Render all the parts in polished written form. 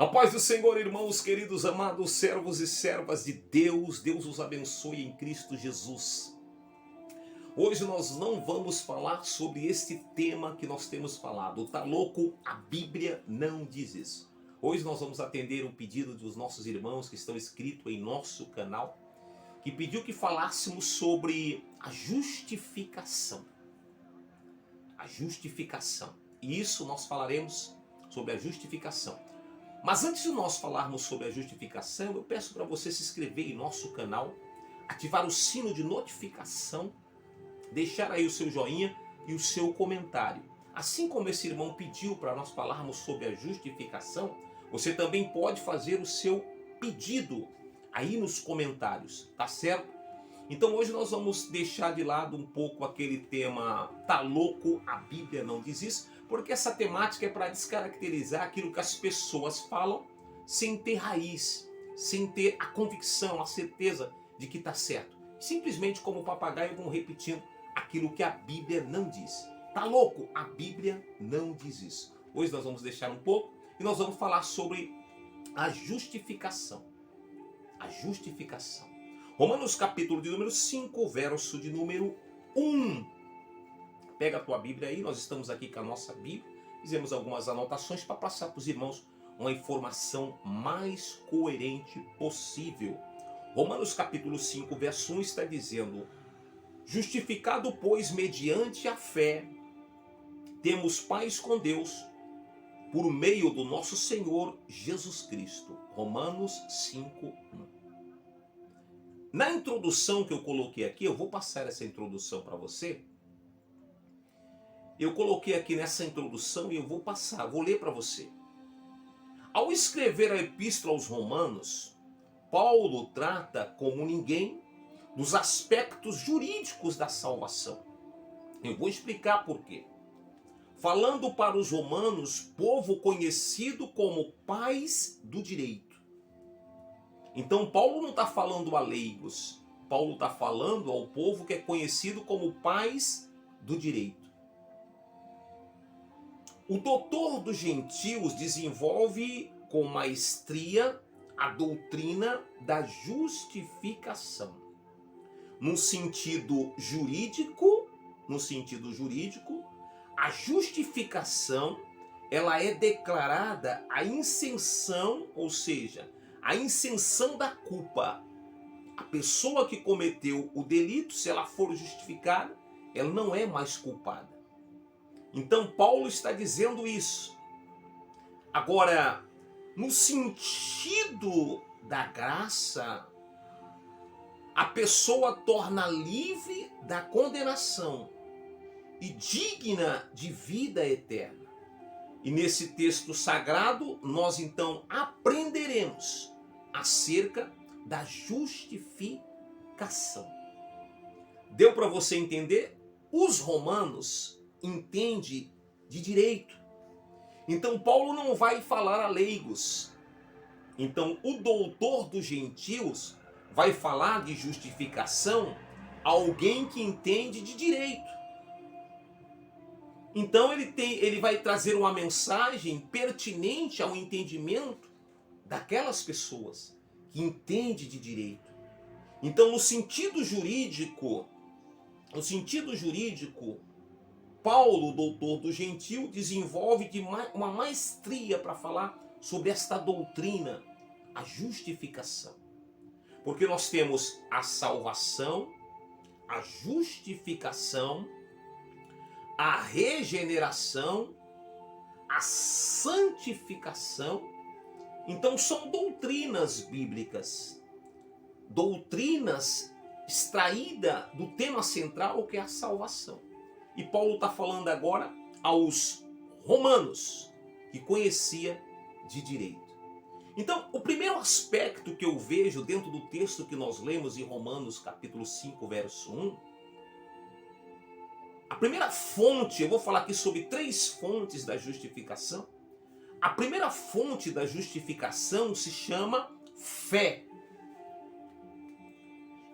A paz do Senhor, irmãos queridos, amados servos e servas de Deus, Deus os abençoe em Cristo Jesus. Hoje nós não vamos falar sobre este tema que nós temos falado. Tá louco? A Bíblia não diz isso. Hoje nós vamos atender um pedido dos nossos irmãos que estão inscritos em nosso canal, que pediu que falássemos sobre a justificação. A justificação. E isso nós falaremos sobre a justificação. Mas antes de nós falarmos sobre a justificação, eu peço para você se inscrever em nosso canal, ativar o sino de notificação, deixar aí o seu joinha e o seu comentário. Assim como esse irmão pediu para nós falarmos sobre a justificação, você também pode fazer o seu pedido aí nos comentários, tá certo? Então hoje nós vamos deixar de lado um pouco aquele tema "tá louco, a Bíblia não diz isso", porque essa temática é para descaracterizar aquilo que as pessoas falam sem ter raiz, sem ter a convicção, a certeza de que está certo. Simplesmente como papagaio vão repetindo aquilo que a Bíblia não diz. Tá louco? A Bíblia não diz isso. Hoje nós vamos deixar um pouco e nós vamos falar sobre a justificação. A justificação. Romanos capítulo de número 5, verso de número 1. Pega a tua Bíblia aí, nós estamos aqui com a nossa Bíblia. Fizemos algumas anotações para passar para os irmãos uma informação mais coerente possível. Romanos capítulo 5, verso 1 está dizendo: justificado, pois, mediante a fé, temos paz com Deus, por meio do nosso Senhor Jesus Cristo. Romanos 5, 1. Na introdução que eu coloquei aqui, eu vou passar essa introdução para você. Eu coloquei aqui nessa introdução e eu vou passar, vou ler para você. Ao escrever a epístola aos Romanos, Paulo trata como ninguém dos aspectos jurídicos da salvação. Eu vou explicar por quê. Falando para os romanos, povo conhecido como pais do direito. Então Paulo não está falando a leigos, Paulo está falando ao povo que é conhecido como pais do direito. O doutor dos gentios desenvolve com maestria a doutrina da justificação. No sentido jurídico, a justificação ela é declarada a isenção, ou seja, a isenção da culpa. A pessoa que cometeu o delito, se ela for justificada, ela não é mais culpada. Então Paulo está dizendo isso. Agora, no sentido da graça, a pessoa torna livre da condenação e digna de vida eterna. E nesse texto sagrado, nós então aprenderemos acerca da justificação. Deu para você entender? Os romanos entendem de direito. Então Paulo não vai falar a leigos. Então o doutor dos gentios vai falar de justificação a alguém que entende de direito. Então ele vai trazer uma mensagem pertinente ao entendimento daquelas pessoas que entendem de direito. Então no sentido jurídico, Paulo, doutor do gentio, desenvolve uma maestria para falar sobre esta doutrina, a justificação. Porque nós temos a salvação, a justificação, a regeneração, a santificação. Então são doutrinas bíblicas, doutrinas extraídas do tema central que é a salvação. E Paulo está falando agora aos romanos que conhecia de direito. Então o primeiro aspecto que eu vejo dentro do texto que nós lemos em Romanos capítulo 5, verso 1, a primeira fonte, eu vou falar aqui sobre 3 fontes da justificação. A primeira fonte da justificação se chama fé.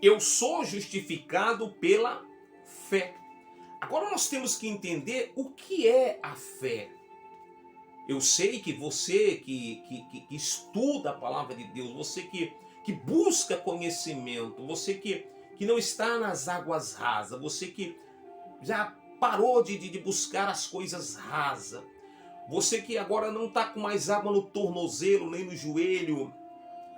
Eu sou justificado pela fé. Agora nós temos que entender o que é a fé. Eu sei que você que estuda a palavra de Deus, você que busca conhecimento, você que não está nas águas rasas, você que já parou de buscar as coisas rasas, você que agora não está com mais água no tornozelo, nem no joelho,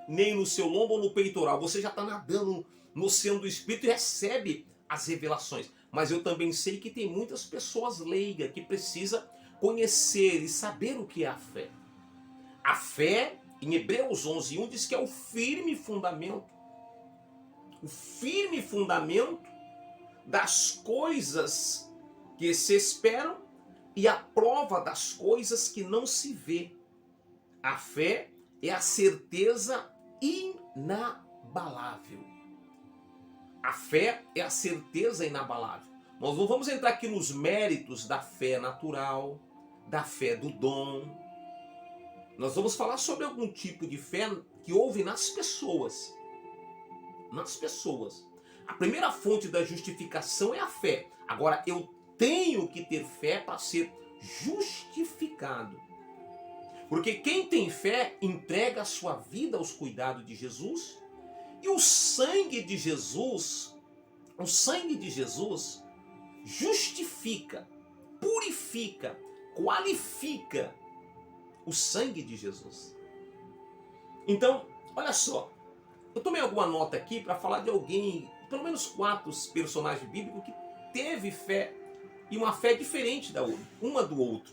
nem no seu lombo ou no peitoral, você já está nadando no oceano do Espírito e recebe as revelações. Mas eu também sei que tem muitas pessoas leigas que precisam conhecer e saber o que é a fé. A fé, em Hebreus 11:1, diz que é o firme fundamento. O firme fundamento das coisas que se esperam e a prova das coisas que não se vê. A fé é a certeza inabalável. A fé é a certeza inabalável. Nós não vamos entrar aqui nos méritos da fé natural, da fé do dom. Nós vamos falar sobre algum tipo de fé que houve nas pessoas. Nas pessoas. A primeira fonte da justificação é a fé. Agora, eu tenho que ter fé para ser justificado. Porque quem tem fé entrega a sua vida aos cuidados de Jesus. E o sangue de Jesus justifica, purifica, qualifica o sangue de Jesus. Então, olha só, eu tomei alguma nota aqui para falar de alguém, pelo menos 4 personagens bíblicos que teve fé e uma fé diferente da outra, uma do outro.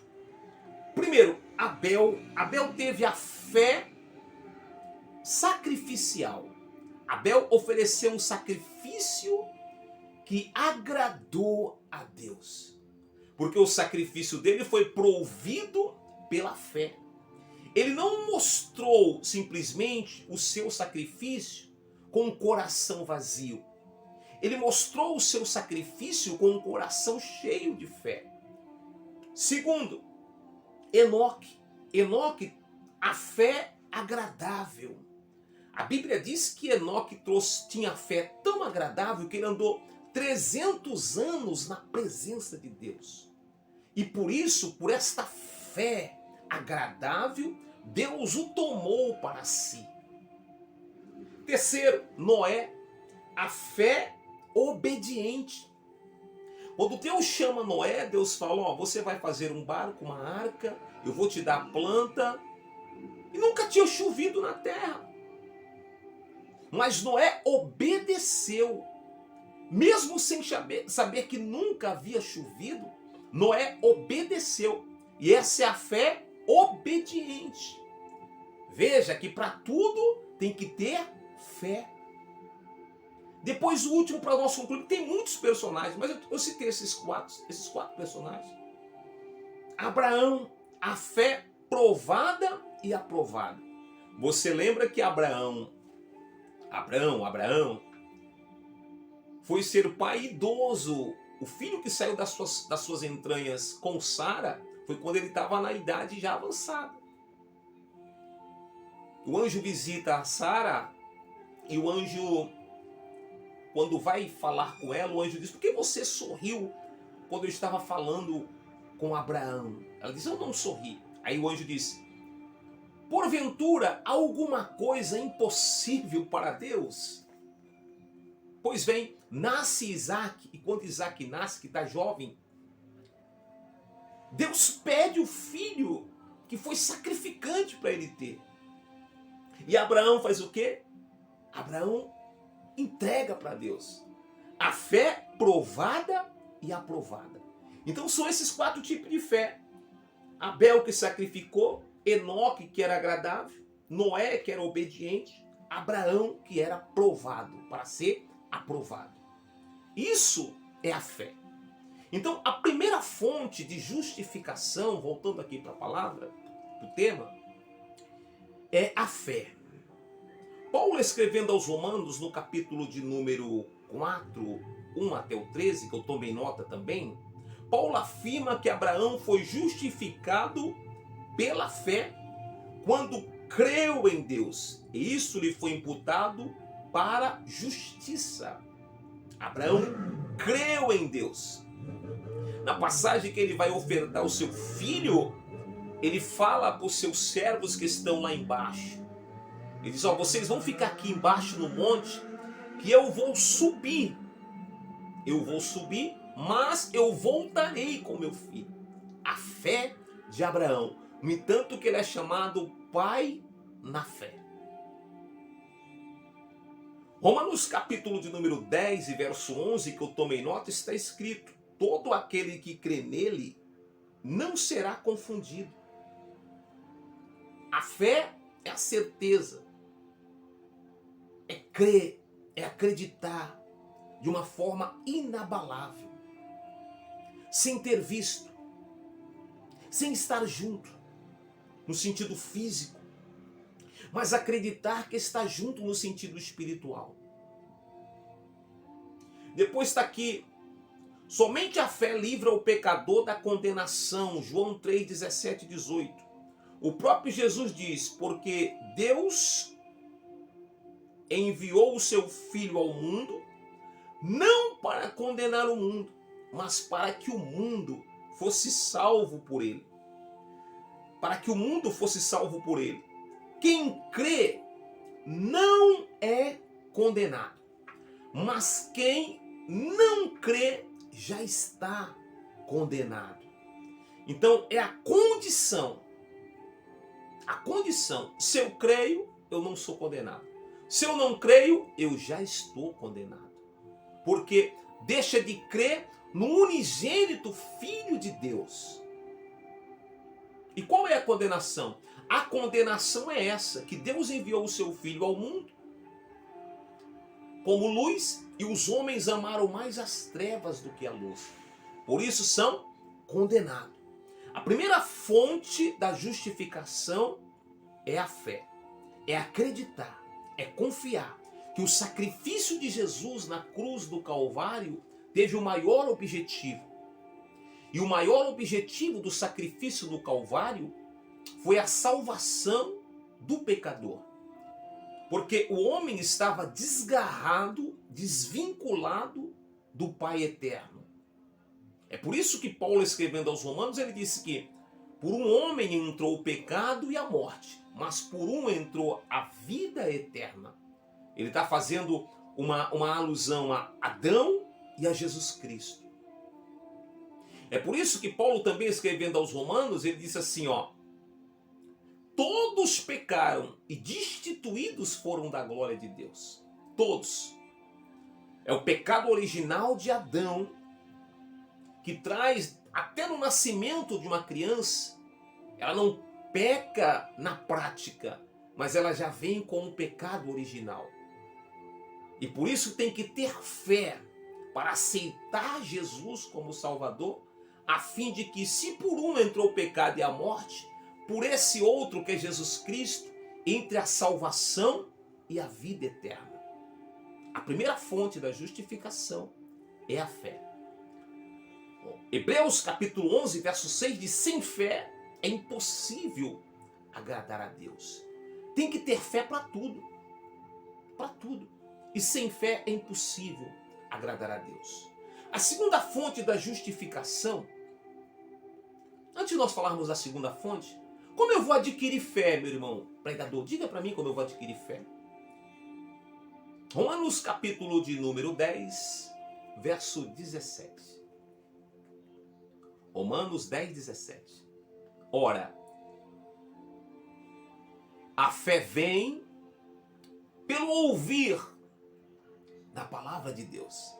Primeiro, Abel teve a fé sacrificial. Abel ofereceu um sacrifício que agradou a Deus. Porque o sacrifício dele foi provido pela fé. Ele não mostrou simplesmente o seu sacrifício com um coração vazio. Ele mostrou o seu sacrifício com um coração cheio de fé. Segundo, Enoque, a fé agradável. A Bíblia diz que Enoque tinha fé tão agradável que ele andou 300 anos na presença de Deus. E por isso, por esta fé agradável, Deus o tomou para si. Terceiro, Noé, a fé obediente. Quando Deus chama Noé, Deus fala, você vai fazer um barco, uma arca, eu vou te dar planta. E nunca tinha chovido na terra. Mas Noé obedeceu. Mesmo sem saber que nunca havia chovido, Noé obedeceu. E essa é a fé obediente. Veja que para tudo tem que ter fé. Depois o último para nós concluir, tem muitos personagens, mas eu citei esses quatro personagens. Abraão, a fé provada e aprovada. Você lembra que Abraão foi ser pai idoso. O filho que saiu das suas entranhas com Sara foi quando ele estava na idade já avançada. O anjo visita a Sara e o anjo, quando vai falar com ela, o anjo diz, por que você sorriu quando eu estava falando com Abraão? Ela diz, eu não sorri. Aí o anjo diz, porventura há alguma coisa impossível para Deus? Pois bem, nasce Isaac, e quando Isaac nasce, que está jovem, Deus pede o filho que foi sacrificante para ele ter. E Abraão faz o quê? Abraão entrega para Deus a fé provada e aprovada. Então são esses 4 tipos de fé. Abel que sacrificou, Enoque que era agradável, Noé que era obediente, Abraão que era provado para ser aprovado. Isso é a fé. Então a primeira fonte de justificação, voltando aqui para a palavra, para o tema, é a fé. Paulo escrevendo aos Romanos no capítulo de número 4, 1 até o 13, que eu tomei nota também, Paulo afirma que Abraão foi justificado pela fé quando creu em Deus. E isso lhe foi imputado para justiça. Abraão creu em Deus. Na passagem que ele vai ofertar o seu filho, ele fala para os seus servos que estão lá embaixo. Ele diz, ó, vocês vão ficar aqui embaixo no monte, que eu vou subir. Eu vou subir, mas eu voltarei com meu filho. A fé de Abraão. No entanto que ele é chamado pai na fé. Romanos capítulo de número 10 e verso 11, que eu tomei nota, está escrito: todo aquele que crê nele não será confundido. A fé é a certeza, é crer, é acreditar de uma forma inabalável, sem ter visto, sem estar junto, no sentido físico, mas acreditar que está junto no sentido espiritual. Depois está aqui, somente a fé livra o pecador da condenação, João 3, 17 e 18. O próprio Jesus diz, porque Deus enviou o seu Filho ao mundo, não para condenar o mundo, mas para que o mundo fosse salvo por ele. Para que o mundo fosse salvo por ele. Quem crê não é condenado, mas quem não crê já está condenado. Então é a condição. A condição, se eu creio, eu não sou condenado. Se eu não creio, eu já estou condenado. Porque deixa de crer no unigênito Filho de Deus. E qual é a condenação? A condenação é essa, que Deus enviou o seu Filho ao mundo como luz, e os homens amaram mais as trevas do que a luz. Por isso são condenados. A primeira fonte da justificação é a fé, é acreditar, é confiar que o sacrifício de Jesus na cruz do Calvário teve o maior objetivo. E o maior objetivo do sacrifício do Calvário foi a salvação do pecador. Porque o homem estava desgarrado, desvinculado do Pai eterno. É por isso que Paulo, escrevendo aos Romanos, ele disse que por um homem entrou o pecado e a morte, mas por um entrou a vida eterna. Ele está fazendo uma alusão a Adão e a Jesus Cristo. É por isso que Paulo, também escrevendo aos Romanos, ele disse assim, ó: todos pecaram e destituídos foram da glória de Deus. Todos. É o pecado original de Adão, que traz, até no nascimento de uma criança, ela não peca na prática, mas ela já vem com o pecado original. E por isso tem que ter fé para aceitar Jesus como Salvador, a fim de que, se por um entrou o pecado e a morte, por esse outro, que é Jesus Cristo, entre a salvação e a vida eterna. A primeira fonte da justificação é a fé. Hebreus capítulo 11, verso 6 diz: sem fé é impossível agradar a Deus. Tem que ter fé para tudo. Para tudo. E sem fé é impossível agradar a Deus. A segunda fonte da justificação, antes de nós falarmos da segunda fonte, como eu vou adquirir fé, meu irmão pregador? Diga para mim como eu vou adquirir fé. Romanos capítulo de número 10, verso 17. Romanos 10, 17. Ora, a fé vem pelo ouvir da palavra de Deus.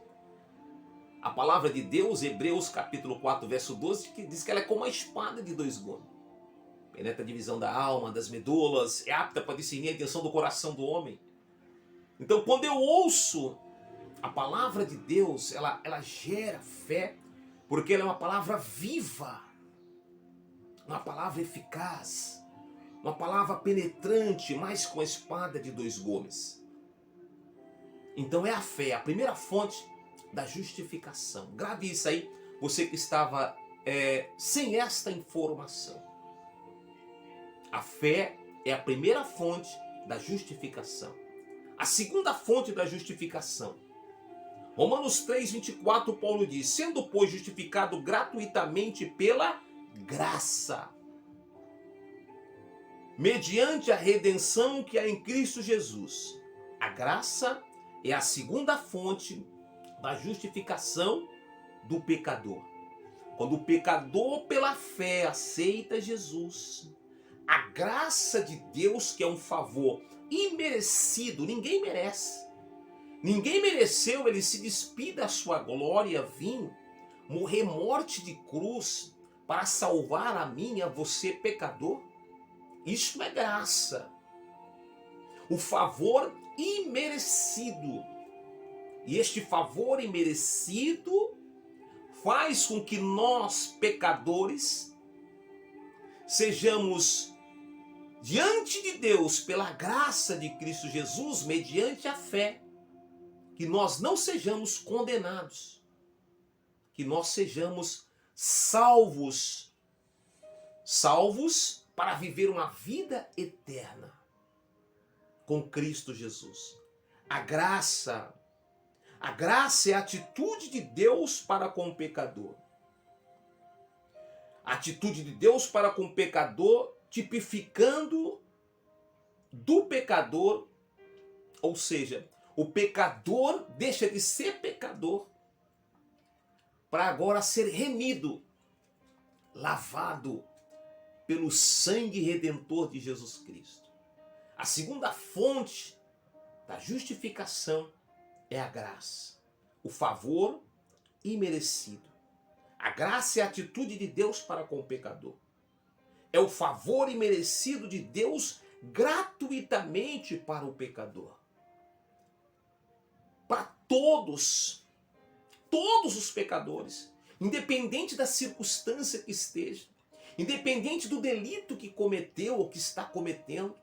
A palavra de Deus, Hebreus capítulo 4, verso 12, que diz que ela é como uma espada de dois gumes. Penetra a divisão da alma, das medulas, é apta para discernir a intenção do coração do homem. Então, quando eu ouço a palavra de Deus, ela gera fé, porque ela é uma palavra viva, uma palavra eficaz, uma palavra penetrante, mais com a espada de dois gumes. Então é a fé, a primeira fonte da justificação. Grave isso aí, você que estava sem esta informação. A fé é a primeira fonte da justificação. A segunda fonte da justificação. Romanos 3, 24, Paulo diz: sendo, pois, justificado gratuitamente pela graça. mediante a redenção que há em Cristo Jesus. A graça é a segunda fonte da justificação do pecador. Quando o pecador, pela fé, aceita Jesus, a graça de Deus, que é um favor imerecido, ninguém merece. Ninguém mereceu ele se despir da sua glória, vir, morrer morte de cruz para salvar a mim e a você, pecador. Isto é graça. O favor imerecido. E este favor imerecido faz com que nós, pecadores, sejamos diante de Deus, pela graça de Cristo Jesus, mediante a fé, que nós não sejamos condenados, que nós sejamos salvos para viver uma vida eterna com Cristo Jesus. A graça é a atitude de Deus para com o pecador. A atitude de Deus para com o pecador, tipificando do pecador, ou seja, o pecador deixa de ser pecador para agora ser remido, lavado pelo sangue redentor de Jesus Cristo. A segunda fonte da justificação é a graça, o favor imerecido. A graça é a atitude de Deus para com o pecador. É o favor imerecido de Deus gratuitamente para o pecador. Para todos os pecadores, independente da circunstância que esteja, independente do delito que cometeu ou que está cometendo.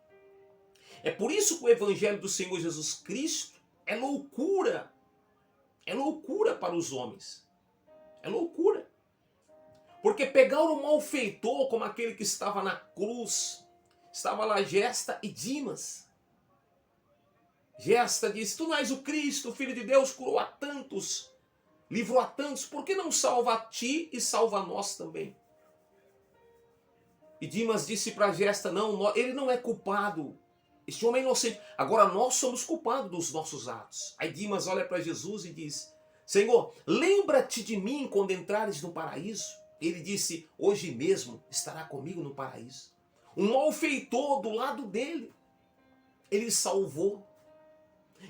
É por isso que o Evangelho do Senhor Jesus Cristo é loucura para os homens. É loucura. Porque pegaram o malfeitor como aquele que estava na cruz. Estava lá Gesta e Dimas. Gesta disse: tu não és o Cristo, o Filho de Deus, curou a tantos, livrou a tantos, por que não salva a ti e salva a nós também? E Dimas disse para Gesta: não, ele não é culpado, este homem é inocente, agora nós somos culpados dos nossos atos. Aí Dimas olha para Jesus e diz: Senhor, lembra-te de mim quando entrares no paraíso. Ele disse: hoje mesmo estará comigo no paraíso. Um malfeitor do lado dele, ele salvou.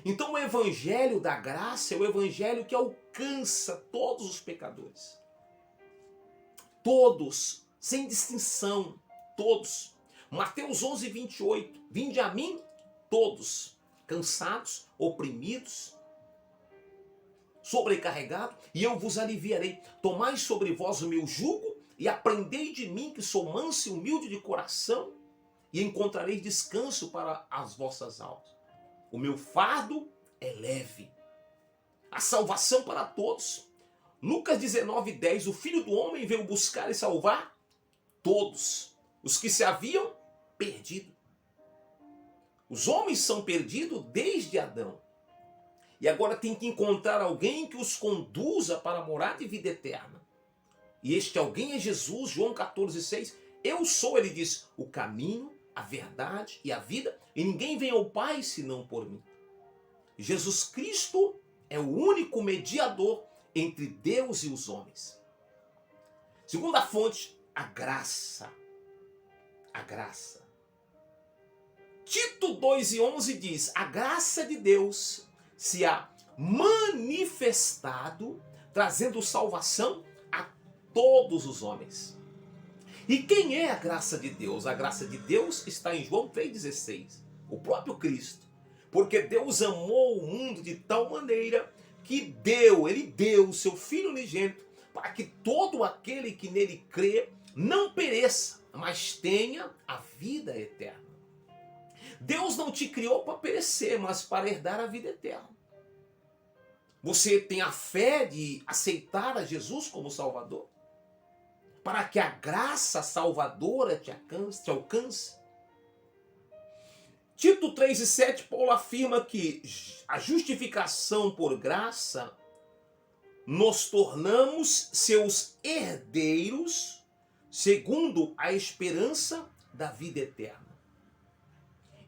Então o evangelho da graça é o evangelho que alcança todos os pecadores. Todos, sem distinção, todos. Mateus 11, 28. Vinde a mim todos, cansados, oprimidos, sobrecarregados, e eu vos aliviarei. Tomai sobre vós o meu jugo e aprendei de mim, que sou manso e humilde de coração, e encontrareis descanso para as vossas almas. O meu fardo é leve. A salvação para todos. Lucas 19, 10. O Filho do Homem veio buscar e salvar todos os que se haviam perdido. Os homens são perdidos desde Adão. E agora tem que encontrar alguém que os conduza para morar de vida eterna. E este alguém é Jesus. João 14, 6. Eu sou, ele diz, o caminho, a verdade e a vida, e ninguém vem ao Pai senão por mim. Jesus Cristo é o único mediador entre Deus e os homens. Segunda fonte, a graça. A graça. Tito 2:11 diz: a graça de Deus se há manifestado, trazendo salvação a todos os homens. E quem é a graça de Deus? A graça de Deus está em João 3,16. O próprio Cristo. Porque Deus amou o mundo de tal maneira que ele deu o seu Filho unigênito para que todo aquele que nele crê não pereça, mas tenha a vida eterna. Deus não te criou para perecer, mas para herdar a vida eterna. Você tem a fé de aceitar a Jesus como Salvador? Para que a graça salvadora te alcance? Tito 3,7, Paulo afirma que a justificação por graça nos tornamos seus herdeiros segundo a esperança da vida eterna.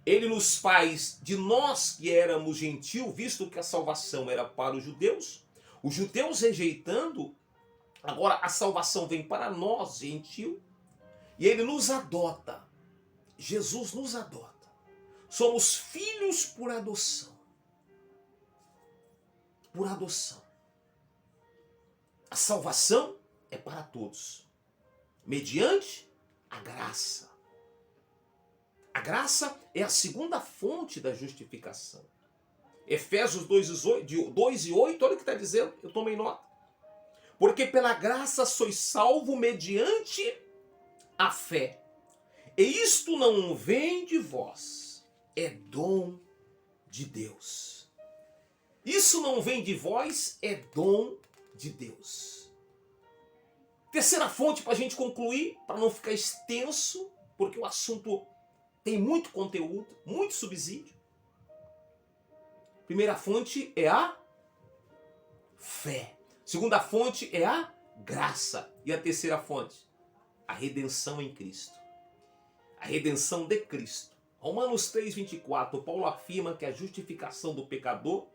Ele nos faz de nós que éramos gentil, visto que a salvação era para os judeus rejeitando, agora a salvação vem para nós, gentil, e ele nos adota. Jesus nos adota. Somos filhos por adoção. Por adoção. A salvação é para todos, mediante a graça. A graça é a segunda fonte da justificação. Efésios 2 e 8, olha o que está dizendo, eu tomei nota. Porque pela graça sois salvo mediante a fé. E isto não vem de vós, é dom de Deus. Isso não vem de vós, é dom de Deus. Terceira fonte para a gente concluir, para não ficar extenso, porque o assunto tem muito conteúdo, muito subsídio. Primeira fonte é a fé. Segunda fonte é a graça. E a terceira fonte? A redenção em Cristo. A redenção de Cristo. Romanos 3,24, Paulo afirma que a justificação do pecador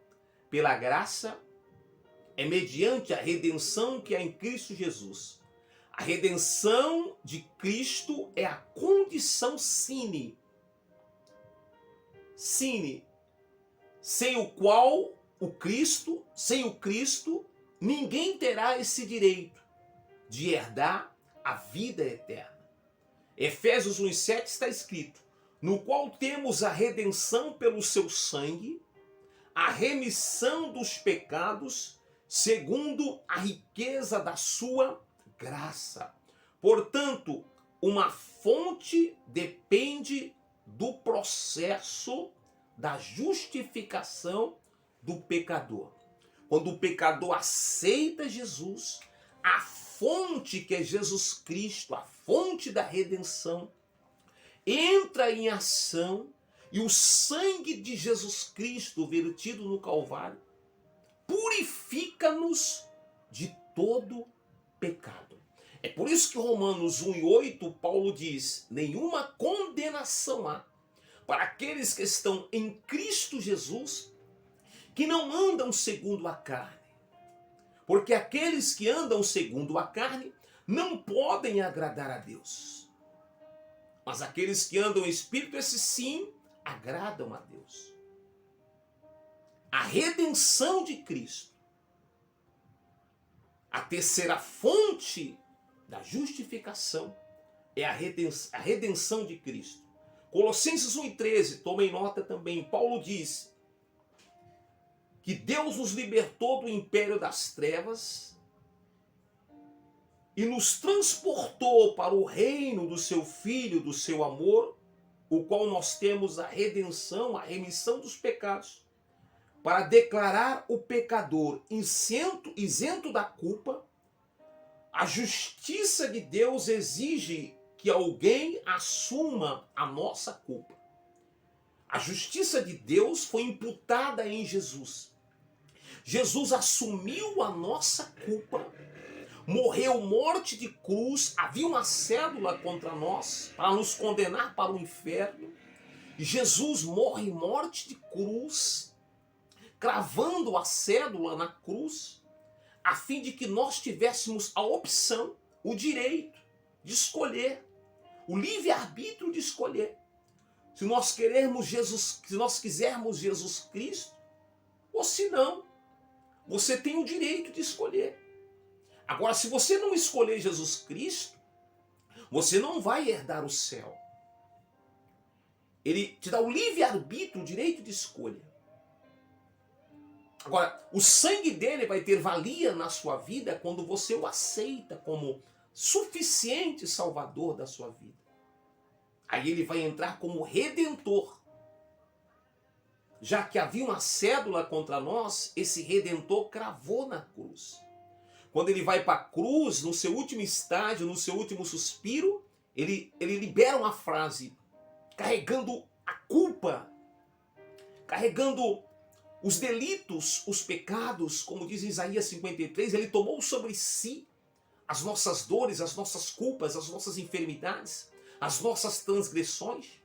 pela graça é mediante a redenção que há em Cristo Jesus. A redenção de Cristo é a condição sine, sem o qual sem o Cristo, ninguém terá esse direito de herdar a vida eterna. Efésios 1,7 está escrito: no qual temos a redenção pelo seu sangue, a remissão dos pecados, segundo a riqueza da sua graça. Portanto, uma fonte depende do processo da justificação do pecador. Quando o pecador aceita Jesus, a fonte que é Jesus Cristo, a fonte da redenção, entra em ação e o sangue de Jesus Cristo vertido no Calvário purifica-nos de todo pecado. É por isso que Romanos 1,8 Paulo diz: nenhuma condenação há para aqueles que estão em Cristo Jesus, que não andam segundo a carne. Porque aqueles que andam segundo a carne não podem agradar a Deus. Mas aqueles que andam em espírito, esses sim agradam a Deus. A redenção de Cristo, a terceira fonte da justificação, é a redenção de Cristo. Colossenses 1,13, tomem nota também, Paulo diz que Deus nos libertou do império das trevas e nos transportou para o reino do seu Filho, do seu amor, o qual nós temos a redenção, a remissão dos pecados, para declarar o pecador isento da culpa. A justiça de Deus exige que alguém assuma a nossa culpa. A justiça de Deus foi imputada em Jesus. Jesus assumiu a nossa culpa, morreu morte de cruz, havia uma cédula contra nós para nos condenar para o inferno. Jesus morre morte de cruz, cravando a cédula na cruz, a fim de que nós tivéssemos a opção, o direito de escolher, o livre-arbítrio de escolher. Se nós quisermos Jesus Cristo, ou se não, você tem o direito de escolher. Agora, se você não escolher Jesus Cristo, você não vai herdar o céu. Ele te dá o livre-arbítrio, o direito de escolha. Agora, o sangue dele vai ter valia na sua vida quando você o aceita como suficiente salvador da sua vida. Aí ele vai entrar como redentor. Já que havia uma cédula contra nós, esse redentor cravou na cruz. Quando ele vai para a cruz, no seu último estágio, no seu último suspiro, ele libera uma frase, carregando a culpa, carregando os delitos, os pecados, como diz Isaías 53, ele tomou sobre si as nossas dores, as nossas culpas, as nossas enfermidades, as nossas transgressões.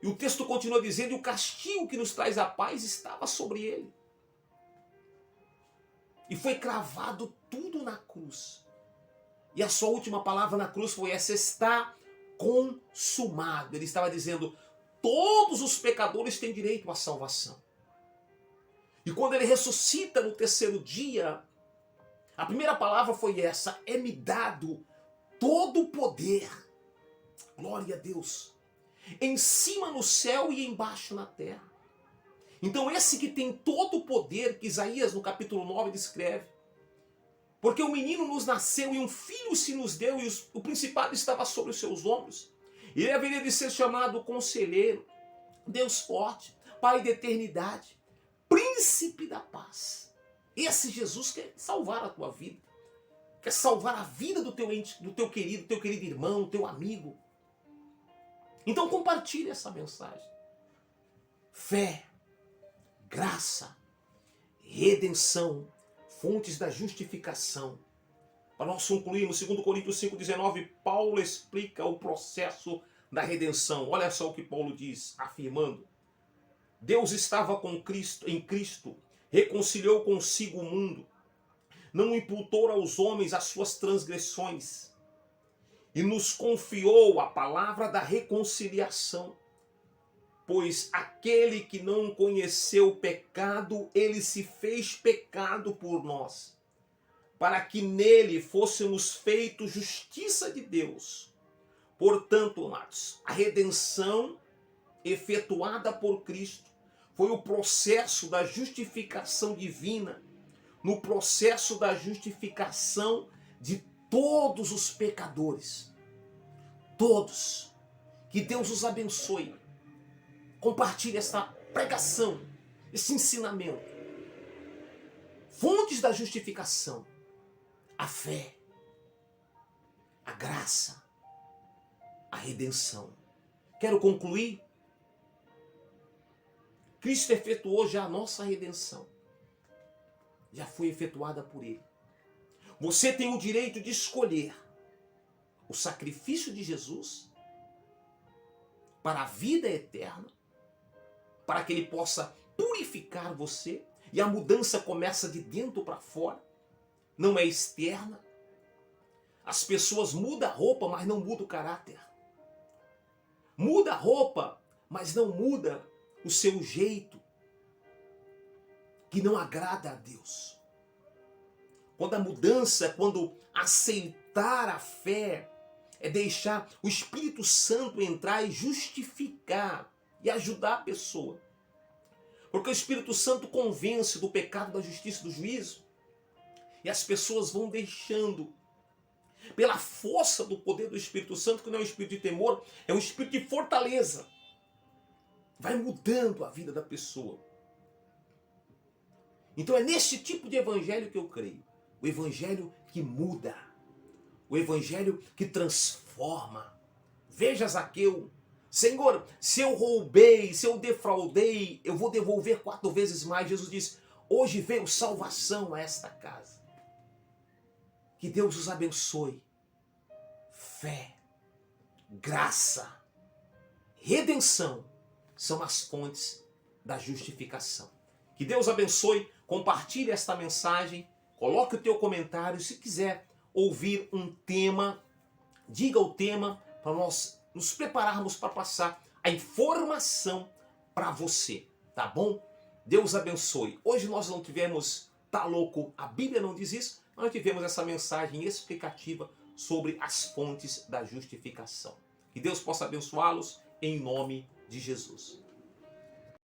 E o texto continua dizendo, e o castigo que nos traz a paz estava sobre ele. E foi cravado tudo na cruz. E a sua última palavra na cruz foi essa: está consumado. Ele estava dizendo, todos os pecadores têm direito à salvação. E quando ele ressuscita no terceiro dia, a primeira palavra foi essa: é-me dado todo o poder. Glória a Deus. Em cima no céu e embaixo na terra. Então esse que tem todo o poder, que Isaías no capítulo 9 descreve. Porque um menino nos nasceu e um filho se nos deu e o principado estava sobre os seus ombros. Ele haveria de ser chamado Conselheiro, Deus Forte, Pai da Eternidade, Príncipe da Paz. Esse Jesus quer salvar a tua vida. Quer salvar a vida do teu querido irmão, teu amigo. Então compartilhe essa mensagem. Fé, graça, redenção, fontes da justificação. Para nós concluirmos, 2 Coríntios 5,19, Paulo explica o processo da redenção. Olha só o que Paulo diz, afirmando: Deus estava em Cristo, reconciliou consigo o mundo, não imputou aos homens as suas transgressões, e nos confiou a palavra da reconciliação. Pois aquele que não conheceu o pecado, ele se fez pecado por nós, para que nele fôssemos feitos justiça de Deus. Portanto, amados, a redenção efetuada por Cristo foi o processo da justificação divina, no processo da justificação de todos os pecadores. Todos. Que Deus os abençoe. Compartilhe essa pregação, esse ensinamento. Fontes da justificação: a fé, a graça, a redenção. Quero concluir. Cristo efetuou já a nossa redenção. Já foi efetuada por Ele. Você tem o direito de escolher o sacrifício de Jesus para a vida eterna, para que Ele possa purificar você, e a mudança começa de dentro para fora, não é externa. As pessoas mudam a roupa, mas não mudam o caráter. Muda a roupa, mas não muda o seu jeito, que não agrada a Deus. Quando a mudança, quando aceitar a fé, é deixar o Espírito Santo entrar e justificar e ajudar a pessoa. Porque o Espírito Santo convence do pecado, da justiça e do juízo. E as pessoas vão deixando, pela força do poder do Espírito Santo, que não é um espírito de temor, é um espírito de fortaleza. Vai mudando a vida da pessoa. Então é nesse tipo de evangelho que eu creio. O evangelho que muda. O evangelho que transforma. Veja Zaqueu. Senhor, se eu roubei, se eu defraudei, eu vou devolver 4 vezes mais. Jesus diz: hoje veio salvação a esta casa. Que Deus os abençoe. Fé, graça, redenção são as fontes da justificação. Que Deus abençoe. Compartilhe esta mensagem. Coloque o teu comentário. Se quiser ouvir um tema, diga o tema para nós nos prepararmos para passar a informação para você, tá bom? Deus abençoe. Hoje nós não tivemos tá louco, a Bíblia não diz isso, mas nós tivemos essa mensagem explicativa sobre as fontes da justificação. Que Deus possa abençoá-los em nome de Jesus.